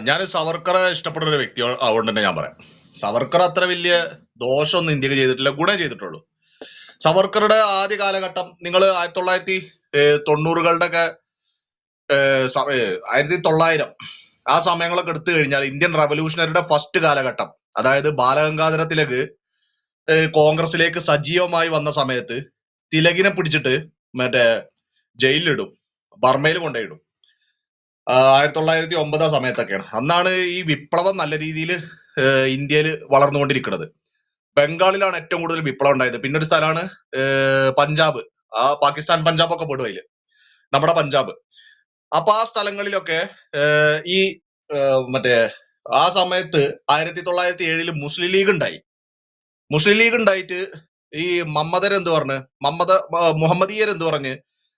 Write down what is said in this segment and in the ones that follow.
ഞാൻ സവർക്കറെ ഇഷ്ടപ്പെടുന്ന ഒരു വ്യക്തി അതുകൊണ്ട് തന്നെ ഞാൻ പറയാം. സവർക്കർ അത്ര വലിയ ദോഷമൊന്നും ഇന്ത്യക്ക് ചെയ്തിട്ടില്ല, ഗുണം ചെയ്തിട്ടുള്ളൂ. സവർക്കറുടെ ആദ്യ കാലഘട്ടം നിങ്ങൾ 1990 ഒക്കെ 1900 ആ സമയങ്ങളൊക്കെ എടുത്തു കഴിഞ്ഞാൽ ഇന്ത്യൻ റവല്യൂഷണറിയുടെ ഫസ്റ്റ് കാലഘട്ടം, അതായത് ബാലഗംഗാധര തിലക് കോൺഗ്രസിലേക്ക് സജീവമായി വന്ന സമയത്ത് തിലകിനെ പിടിച്ചിട്ട് മറ്റേ ജയിലിലിടും, ബർമയിൽ കൊണ്ടുപോയിടും. 1909 സമയത്തൊക്കെയാണ്. അന്നാണ് ഈ വിപ്ലവം നല്ല രീതിയിൽ ഇന്ത്യയിൽ വളർന്നുകൊണ്ടിരിക്കുന്നത്. ബംഗാളിലാണ് ഏറ്റവും കൂടുതൽ വിപ്ലവം ഉണ്ടായത്. പിന്നെ ഒരു സ്ഥലമാണ് പഞ്ചാബ്. പാകിസ്ഥാൻ പഞ്ചാബ് ഒക്കെ പെടും അതില്, നമ്മുടെ പഞ്ചാബ്. അപ്പൊ ആ സ്ഥലങ്ങളിലൊക്കെ ഈ മറ്റേ ആ സമയത്ത് 1907 മുസ്ലിം ലീഗ് ഉണ്ടായി. മുസ്ലിം ലീഗ് ഉണ്ടായിട്ട് ഈ മുഹമ്മദീയർ എന്ത് പറഞ്ഞ്,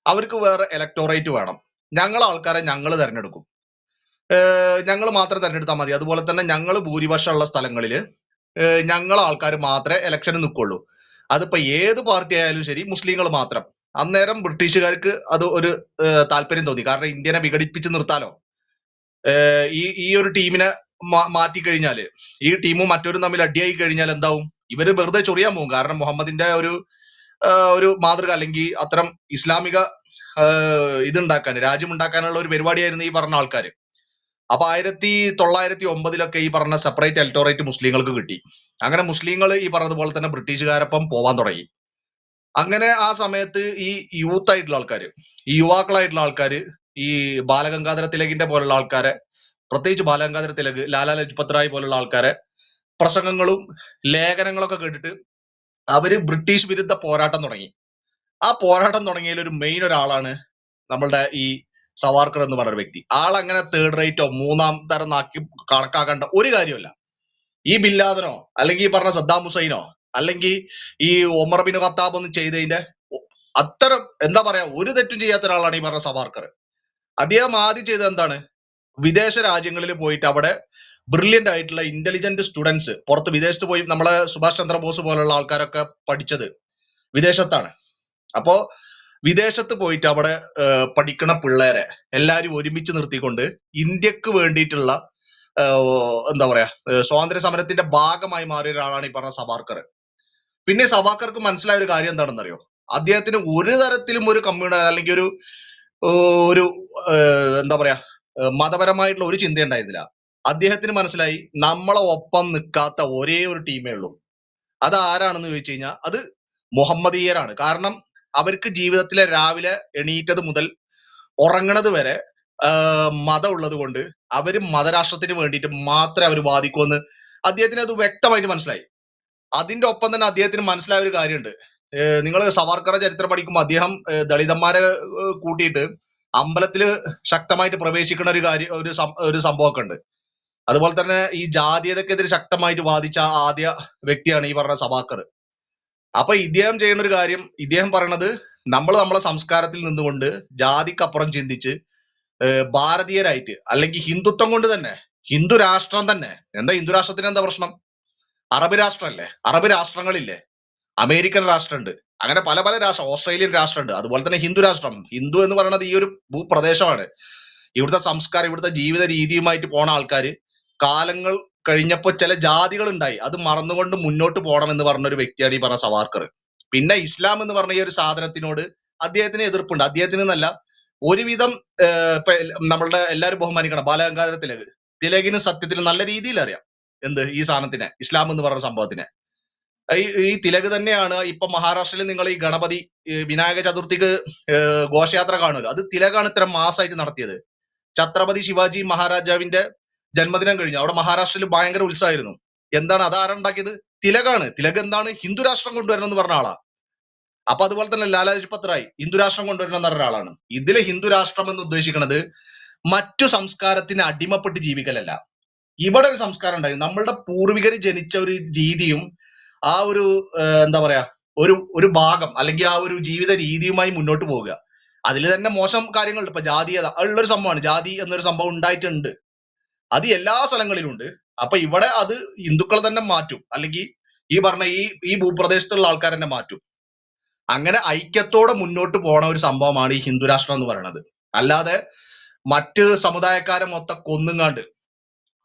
അവർക്ക് വേറെ ഇലക്ടോറേറ്റ് വേണം, ഞങ്ങളെ ആൾക്കാരെ ഞങ്ങൾ തെരഞ്ഞെടുക്കും, ഞങ്ങൾ മാത്രം തെരഞ്ഞെടുത്താൽ മതി, അതുപോലെ തന്നെ ഞങ്ങൾ ഭൂരിപക്ഷമുള്ള സ്ഥലങ്ങളിൽ ഞങ്ങളെ ആൾക്കാർ മാത്രമേ ഇലക്ഷന് നിൽക്കുള്ളൂ, അതിപ്പോ ഏത് പാർട്ടി ആയാലും ശരി, മുസ്ലിങ്ങൾ മാത്രം. അന്നേരം ബ്രിട്ടീഷുകാർക്ക് അത് ഒരു താല്പര്യം തോന്നി. കാരണം ഇന്ത്യനെ വിഘടിപ്പിച്ച് നിർത്താലോ. ഈ ഈ ഒരു ടീമിനെ മാറ്റി കഴിഞ്ഞാല്, ഈ ടീമും മറ്റൊരു തമ്മിൽ അടിയായി കഴിഞ്ഞാൽ എന്താവും, ഇവര് വെറുതെ ചൊറിയാൻ പോകും. കാരണം മുഹമ്മദിന്റെ ഒരു മാതൃക, അല്ലെങ്കിൽ അത്തരം ഇസ്ലാമിക ഇതുണ്ടാക്കാൻ, രാജ്യമുണ്ടാക്കാനുള്ള ഒരു പരിപാടിയായിരുന്നു ഈ പറഞ്ഞ ആൾക്കാർ. അപ്പൊ 1909 ഈ പറഞ്ഞ സെപ്പറേറ്റ് എലക്ടോറേറ്റ് മുസ്ലിങ്ങൾക്ക് കിട്ടി. അങ്ങനെ മുസ്ലിങ്ങൾ ഈ പറഞ്ഞതുപോലെ തന്നെ ബ്രിട്ടീഷുകാരൊപ്പം പോവാൻ തുടങ്ങി. അങ്ങനെ ആ സമയത്ത് ഈ യൂത്ത് ആയിട്ടുള്ള ആൾക്കാര്, ഈ യുവാക്കളായിട്ടുള്ള ആൾക്കാര്, ഈ ബാലഗംഗാധര തിലകിന്റെ പോലുള്ള ആൾക്കാരെ, പ്രത്യേകിച്ച് ബാലഗംഗാധര തിലക്, ലാലാ ലജ്പത് റായ് പോലുള്ള ആൾക്കാരെ പ്രസംഗങ്ങളും ലേഖനങ്ങളൊക്കെ കേട്ടിട്ട് അവര് ബ്രിട്ടീഷ് വിരുദ്ധ പോരാട്ടം തുടങ്ങി. ആ പോരാട്ടം തുടങ്ങിയതിൽ ഒരു മെയിൻ ഒരാളാണ് നമ്മളുടെ ഈ സവാർക്കർ എന്ന് പറഞ്ഞ വ്യക്തി. ആളങ്ങനെ തേർഡ് റേറ്റോ മൂന്നാം തരം നാക്കി കണക്കാക്കേണ്ട ഒരു കാര്യമല്ല. ഈ ബില്ലാദനോ അല്ലെങ്കിൽ ഈ പറഞ്ഞ സദ്ദാം ഹുസൈനോ അല്ലെങ്കിൽ ഈ ഒമർ ബിൻ ഖത്താബ് ഒന്നും ചെയ്തതിന്റെ അത്തരം എന്താ പറയാ ഒരു തെറ്റും ചെയ്യാത്ത ഒരാളാണ് ഈ പറഞ്ഞ സവാർക്കർ. അദ്ദേഹം ആദ്യം ചെയ്തത് എന്താണ്, വിദേശ രാജ്യങ്ങളിൽ പോയിട്ട് അവിടെ ബ്രില്യന്റ് ആയിട്ടുള്ള ഇന്റലിജന്റ് സ്റ്റുഡൻസ്, പുറത്ത് വിദേശത്ത് പോയി നമ്മളെ സുഭാഷ് ചന്ദ്രബോസ് പോലുള്ള ആൾക്കാരൊക്കെ പഠിച്ചത് വിദേശത്താണ്. അപ്പോ വിദേശത്ത് പോയിട്ട് അവിടെ പഠിക്കണ പിള്ളേരെ എല്ലാരും ഒരുമിച്ച് നിർത്തിക്കൊണ്ട് ഇന്ത്യക്ക് വേണ്ടിയിട്ടുള്ള എന്താ പറയാ സ്വാതന്ത്ര്യ സമരത്തിന്റെ ഭാഗമായി മാറിയ ഒരാളാണ് ഈ പറഞ്ഞ സവാർക്കർ. പിന്നെ സവാർക്കർക്ക് മനസ്സിലായ ഒരു കാര്യം എന്താണെന്നറിയോ, അദ്ദേഹത്തിന് ഒരു തരത്തിലും ഒരു അല്ലെങ്കിൽ ഒരു എന്താ പറയാ മതപരമായിട്ടുള്ള ഒരു ചിന്ത ഉണ്ടായിരുന്നില്ല. അദ്ദേഹത്തിന് മനസ്സിലായി നമ്മളെ ഒപ്പം നിൽക്കാത്ത ഒരേ ഒരു ടീമേ ഉള്ളൂ. അത് ആരാണെന്ന് ചോദിച്ചു കഴിഞ്ഞാൽ അത് മുഹമ്മദീയരാണ്. കാരണം അവർക്ക് ജീവിതത്തിലെ രാവിലെ എണീറ്റത് മുതൽ ഉറങ്ങണത് വരെ മതം ഉള്ളത് കൊണ്ട് അവര് മതരാഷ്ട്രത്തിന് വേണ്ടിയിട്ട് മാത്രമേ അവർ വാദിക്കുമെന്ന് അദ്ദേഹത്തിന് അത് വ്യക്തമായിട്ട് മനസ്സിലായി. അതിന്റെ ഒപ്പം തന്നെ അദ്ദേഹത്തിന് മനസ്സിലായ ഒരു കാര്യമുണ്ട്. നിങ്ങൾ സവാർക്കറുടെ ചരിത്രം പഠിക്കുമ്പോൾ അദ്ദേഹം ദളിതന്മാരെ കൂട്ടിയിട്ട് അമ്പലത്തില് ശക്തമായിട്ട് പ്രവേശിക്കുന്ന ഒരു സംഭവമൊക്കെ ഉണ്ട്. അതുപോലെ തന്നെ ഈ ജാതീയതക്കെതിരെ ശക്തമായിട്ട് വാദിച്ച ആദ്യ വ്യക്തിയാണ് ഈ പറഞ്ഞ സവാർക്കർ. അപ്പൊ ഇദ്ദേഹം ചെയ്യുന്ന ഒരു കാര്യം, ഇദ്ദേഹം പറയണത് നമ്മളെ സംസ്കാരത്തിൽ നിന്നുകൊണ്ട് ജാതിക്കപ്പുറം ചിന്തിച്ച് ഭാരതീയരായിട്ട്, അല്ലെങ്കിൽ ഹിന്ദുത്വം കൊണ്ട് തന്നെ, ഹിന്ദു രാഷ്ട്രം തന്നെ. എന്താ ഹിന്ദു രാഷ്ട്രത്തിന് എന്താ പ്രശ്നം? അറബ് രാഷ്ട്രമല്ലേ, അറബ് രാഷ്ട്രങ്ങളില്ലേ, അമേരിക്കൻ രാഷ്ട്രമുണ്ട്, അങ്ങനെ പല പല രാഷ്ട്രം, ഓസ്ട്രേലിയൻ രാഷ്ട്രമുണ്ട്, അതുപോലെ തന്നെ ഹിന്ദു രാഷ്ട്രം. ഹിന്ദു എന്ന് പറയുന്നത് ഈ ഒരു ഭൂപ്രദേശമാണ്. ഇവിടുത്തെ സംസ്കാരം, ഇവിടുത്തെ ജീവിത രീതിയുമായിട്ട് പോണ ആൾക്കാർ കാലങ്ങൾ കഴിഞ്ഞപ്പോൾ ചില ജാതികൾ ഉണ്ടായി, അത് മറന്നുകൊണ്ട് മുന്നോട്ട് പോകണം എന്ന് പറഞ്ഞ ഒരു വ്യക്തിയാണ് ഈ പറഞ്ഞ സവാർക്കർ. പിന്നെ ഇസ്ലാം എന്ന് പറഞ്ഞ ഈ ഒരു സാധനത്തിനോട് അദ്ദേഹത്തിന് എതിർപ്പുണ്ട്. അദ്ദേഹത്തിന് എന്നല്ല, ഒരുവിധം നമ്മളുടെ എല്ലാവരും ബഹുമാനിക്കണം ബാലഗംഗാധര തിലകിന് സത്യത്തിന് നല്ല രീതിയിൽ അറിയാം എന്ത് ഈ സാധനത്തിനെ, ഇസ്ലാം എന്ന് പറഞ്ഞ സംഭവത്തിനെ. ഈ തിലക് തന്നെയാണ് ഇപ്പൊ മഹാരാഷ്ട്രയിൽ നിങ്ങൾ ഈ ഗണപതി വിനായക ചതുർത്ഥിക്ക് ഘോഷയാത്ര കാണുമല്ലോ, അത് തിലകാണ് ഇത്ര മാസമായിട്ട് നടത്തിയത്. ഛത്രപതി ശിവാജി മഹാരാജാവിന്റെ ജന്മദിനം കഴിഞ്ഞു, അവിടെ മഹാരാഷ്ട്രയിൽ ഭയങ്കര ഉത്സവമായിരുന്നു. എന്താണ് അത് ആരുണ്ടാക്കിയത്? തിലകാണ്. തിലക് എന്താണ്, ഹിന്ദു രാഷ്ട്രം കൊണ്ടുവരണം എന്ന് പറഞ്ഞ ആളാ. അപ്പൊ അതുപോലെ തന്നെ ലാലാ ലജ്പത് റായ് ഹിന്ദു രാഷ്ട്രം കൊണ്ടുവരണം എന്ന് പറഞ്ഞ ഒരാളാണ്. ഇതിലെ ഹിന്ദു രാഷ്ട്രം എന്ന് ഉദ്ദേശിക്കുന്നത് മറ്റു സംസ്കാരത്തിന് അടിമപ്പെട്ട് ജീവിക്കലല്ല. ഇവിടെ ഒരു സംസ്കാരം ഉണ്ടായിരുന്നു, നമ്മളുടെ പൂർവികർ ജനിച്ച ഒരു രീതിയും ആ ഒരു എന്താ പറയാ ഒരു ഭാഗം, അല്ലെങ്കിൽ ആ ഒരു ജീവിത രീതിയുമായി മുന്നോട്ട് പോവുക. അതിൽ തന്നെ മോശം കാര്യങ്ങളുണ്ട്. ഇപ്പൊ ജാതീയത ഉള്ളൊരു സംഭവമാണ്, ജാതി എന്നൊരു സംഭവം ഉണ്ടായിട്ടുണ്ട്, അത് എല്ലാ സ്ഥലങ്ങളിലും ഉണ്ട്. അപ്പൊ ഇവിടെ അത് ഹിന്ദുക്കൾ തന്നെ മാറ്റും, അല്ലെങ്കിൽ ഈ പറഞ്ഞ ഈ ഭൂപ്രദേശത്തുള്ള ആൾക്കാർ തന്നെ മാറ്റും. അങ്ങനെ ഐക്യത്തോടെ മുന്നോട്ട് പോണ ഒരു സംഭവമാണ് ഈ ഹിന്ദു രാഷ്ട്രം എന്ന് പറയുന്നത്. അല്ലാതെ മറ്റ് സമുദായക്കാരെ മൊത്തം കൊന്നുങ്ങാണ്ട്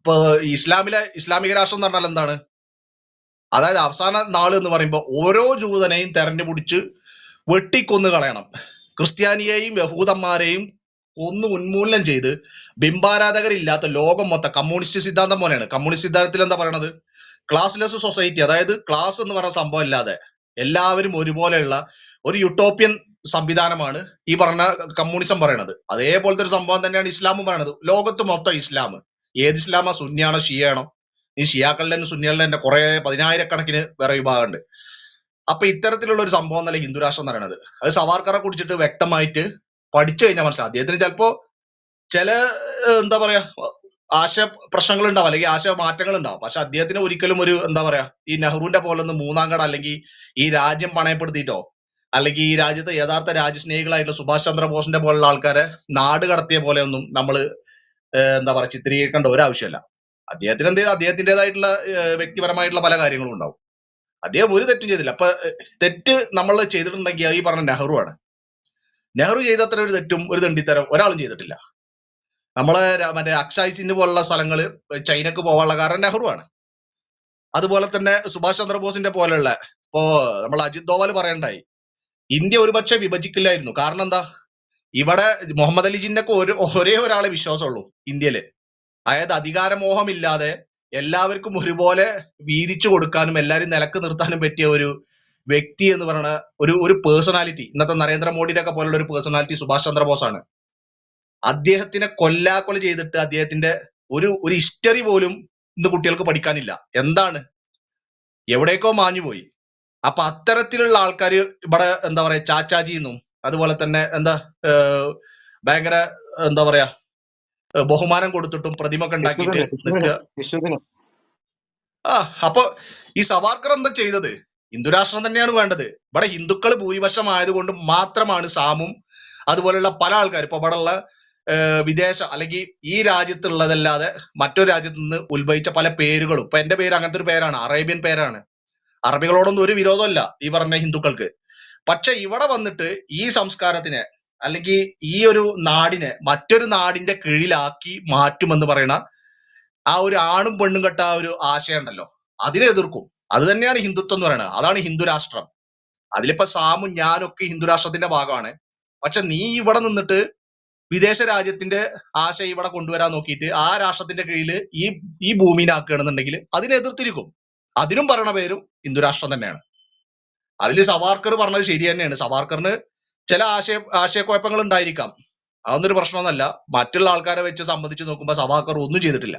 ഇപ്പൊ ഇസ്ലാമിക രാഷ്ട്രം എന്ന് പറഞ്ഞാൽ എന്താണ്? അതായത് അവസാന നാള് എന്ന് പറയുമ്പോൾ ഓരോ ജൂതനെയും തെരഞ്ഞുപിടിച്ച് വെട്ടിക്കൊന്നു കളയണം. ക്രിസ്ത്യാനിയെയും യഹൂദന്മാരെയും ഒന്ന് ഉന്മൂലനം ചെയ്ത് ബിംബാരാധകരില്ലാത്ത ലോകം മൊത്തം കമ്മ്യൂണിസ്റ്റ് സിദ്ധാന്തം പോലെയാണ്. കമ്മ്യൂണിസ്റ്റ് സിദ്ധാന്തത്തിൽ എന്താ പറയണത്? ക്ലാസ്ലെസ് സൊസൈറ്റി, അതായത് ക്ലാസ് എന്ന് പറയുന്ന സംഭവം ഇല്ലാതെ എല്ലാവരും ഒരുപോലെയുള്ള ഒരു യുട്ടോപ്യൻ സംവിധാനമാണ് ഈ പറഞ്ഞ കമ്മ്യൂണിസം പറയണത്. അതേപോലത്തെ ഒരു സംഭവം തന്നെയാണ് ഇസ്ലാമും പറയണത്. ലോകത്ത് മൊത്തം ഇസ്ലാം. ഏത് ഇസ്ലാമാ? സുന്നിയാണോ ഷിയയാണോ? ഈ ഷിയാക്കളുടെ തന്നെ സുന്നികളുടെ തന്നെ കുറെ പതിനായിരക്കണക്കിന് വേറെ വിഭാഗമുണ്ട്. അപ്പൊ ഇത്തരത്തിലുള്ള ഒരു സംഭവം എന്നല്ല ഹിന്ദു രാഷ്ട്രം എന്ന് പറയുന്നത്. അത് സവാർക്കറെ കുറിച്ചിട്ട് വ്യക്തമായിട്ട് പഠിച്ചു കഴിഞ്ഞാൽ മനസ്സിലാവും. അദ്ദേഹത്തിന് ചിലപ്പോ ചില എന്താ പറയാ ആശയ പ്രശ്നങ്ങൾ ഉണ്ടാവും, അല്ലെങ്കിൽ ആശയ മാറ്റങ്ങൾ ഉണ്ടാവും. പക്ഷെ അദ്ദേഹത്തിന് ഒരിക്കലും ഒരു എന്താ പറയാ ഈ നെഹ്റുവിന്റെ പോലെ ഒന്ന് മൂന്നാം കട, അല്ലെങ്കിൽ ഈ രാജ്യം പണയപ്പെടുത്തിയിട്ടോ, അല്ലെങ്കിൽ ഈ രാജ്യത്തെ യഥാർത്ഥ രാജ്യസ്നേഹികളായിട്ടുള്ള സുഭാഷ് ചന്ദ്രബോസിന്റെ പോലുള്ള ആൾക്കാരെ നാട് കടത്തിയ പോലെ ഒന്നും നമ്മൾ എന്താ പറയാ ചിത്രീകരിക്കേണ്ട ഒരു ആവശ്യമല്ല. അദ്ദേഹത്തിന് എന്തെങ്കിലും അദ്ദേഹത്തിൻ്റെതായിട്ടുള്ള വ്യക്തിപരമായിട്ടുള്ള പല കാര്യങ്ങളും ഉണ്ടാവും. അദ്ദേഹം ഒരു തെറ്റും ചെയ്തില്ല. അപ്പൊ തെറ്റ് നമ്മൾ ചെയ്തിട്ടുണ്ടെങ്കിൽ ഈ പറഞ്ഞ നെഹ്റു ആണ്. നെഹ്റു ചെയ്തത്ര ഒരു തെറ്റും ഒരു തെണ്ടിത്തരം ഒരാളും ചെയ്തിട്ടില്ല. നമ്മളെ മറ്റേ അക്സായ് ചിഹ്ന് പോലുള്ള സ്ഥലങ്ങള് ചൈനക്ക് പോകാനുള്ള കാരണം നെഹ്റു ആണ്. അതുപോലെ തന്നെ സുഭാഷ് ചന്ദ്രബോസിന്റെ പോലെയുള്ള, ഇപ്പോ നമ്മൾ അജിത് ദോവൽ പറയണ്ടായി, ഇന്ത്യ ഒരുപക്ഷെ വിഭജിക്കില്ലായിരുന്നു. കാരണം എന്താ? ഇവിടെ മുഹമ്മദ് അലി ജിന്നക്ക് ഒരേ ഒരാളെ വിശ്വാസമുള്ളൂ ഇന്ത്യയില്. അതായത് അധികാരമോഹമില്ലാതെ എല്ലാവർക്കും ഒരുപോലെ വീതിച്ചു കൊടുക്കാനും എല്ലാവരും നിലക്ക് നിർത്താനും പറ്റിയ ഒരു വ്യക്തി എന്ന് പറയുന്ന ഒരു പേഴ്സണാലിറ്റി, ഇന്നത്തെ നരേന്ദ്രമോദിയുടെ ഒക്കെ പോലുള്ള ഒരു പേഴ്സണാലിറ്റി സുഭാഷ് ചന്ദ്രബോസ് ആണ്. അദ്ദേഹത്തിനെ കൊല്ലാക്കൊല ചെയ്തിട്ട് അദ്ദേഹത്തിന്റെ ഒരു ഹിസ്റ്ററി പോലും ഇന്ന് കുട്ടികൾക്ക് പഠിക്കാനില്ല. എന്താണ്? എവിടേക്കോ മാഞ്ഞുപോയി. അപ്പൊ അത്തരത്തിലുള്ള ആൾക്കാർ ഇവിടെ എന്താ പറയാ ചാച്ചാജി എന്നും അതുപോലെ തന്നെ എന്താ ഭയങ്കര എന്താ പറയാ ബഹുമാനം കൊടുത്തിട്ടും പ്രതിമ ഒക്കെ ഉണ്ടാക്കിയിട്ട് നിൽക്കുക. അപ്പൊ ഈ സവാർക്കർ എന്താ ചെയ്തത്? ഹിന്ദുരാഷ്ട്രം തന്നെയാണ് വേണ്ടത്. ഇവിടെ ഹിന്ദുക്കൾ ഭൂരിപക്ഷം ആയതുകൊണ്ട് മാത്രമാണ് സാമും അതുപോലെയുള്ള പല ആൾക്കാർ ഇപ്പൊ ഇവിടെ ഉള്ള വിദേശ അല്ലെങ്കിൽ ഈ രാജ്യത്തുള്ളതല്ലാതെ മറ്റൊരു രാജ്യത്ത് നിന്ന് ഉത്ഭവിച്ച പല പേരുകളും, ഇപ്പൊ എന്റെ പേര് അങ്ങനത്തെ ഒരു പേരാണ്, അറേബ്യൻ പേരാണ്. അറബികളോടൊന്നും ഒരു വിരോധമല്ല ഈ പറഞ്ഞ ഹിന്ദുക്കൾക്ക്. പക്ഷെ ഇവിടെ വന്നിട്ട് ഈ സംസ്കാരത്തിനെ അല്ലെങ്കിൽ ഈ ഒരു നാടിനെ മറ്റൊരു നാടിന്റെ കീഴിലാക്കി മാറ്റുമെന്ന് പറയുന്ന ആ ഒരു ആണും പെണ്ണും കെട്ട ആ ഒരു ആശയം ഉണ്ടല്ലോ, അതിനെ എതിർക്കും. അത് തന്നെയാണ് ഹിന്ദുത്വം എന്ന് പറയുന്നത്. അതാണ് ഹിന്ദു രാഷ്ട്രം. അതിലിപ്പോ സാമും ഞാനൊക്കെ ഹിന്ദു രാഷ്ട്രത്തിന്റെ ഭാഗമാണ്. പക്ഷെ നീ ഇവിടെ നിന്നിട്ട് വിദേശ രാജ്യത്തിന്റെ ആശയം ഇവിടെ കൊണ്ടുവരാൻ നോക്കിയിട്ട് ആ രാഷ്ട്രത്തിന്റെ കീഴിൽ ഈ ഭൂമിനെ ആക്കുകയാണെന്നുണ്ടെങ്കിൽ അതിനെ എതിർത്തിരിക്കും. അതിനും പറയണ പേരും ഹിന്ദു രാഷ്ട്രം തന്നെയാണ്. അതിൽ സവാർക്കർ പറഞ്ഞത് ശരി തന്നെയാണ്. സവാർക്കറിന് ചില ആശയക്കുഴപ്പങ്ങൾ ഉണ്ടായിരിക്കാം, അതൊന്നൊരു പ്രശ്നമൊന്നുമല്ല. മറ്റുള്ള ആൾക്കാരെ വെച്ച് സംബന്ധിച്ച് നോക്കുമ്പോൾ സവാർക്കർ ഒന്നും ചെയ്തിട്ടില്ല.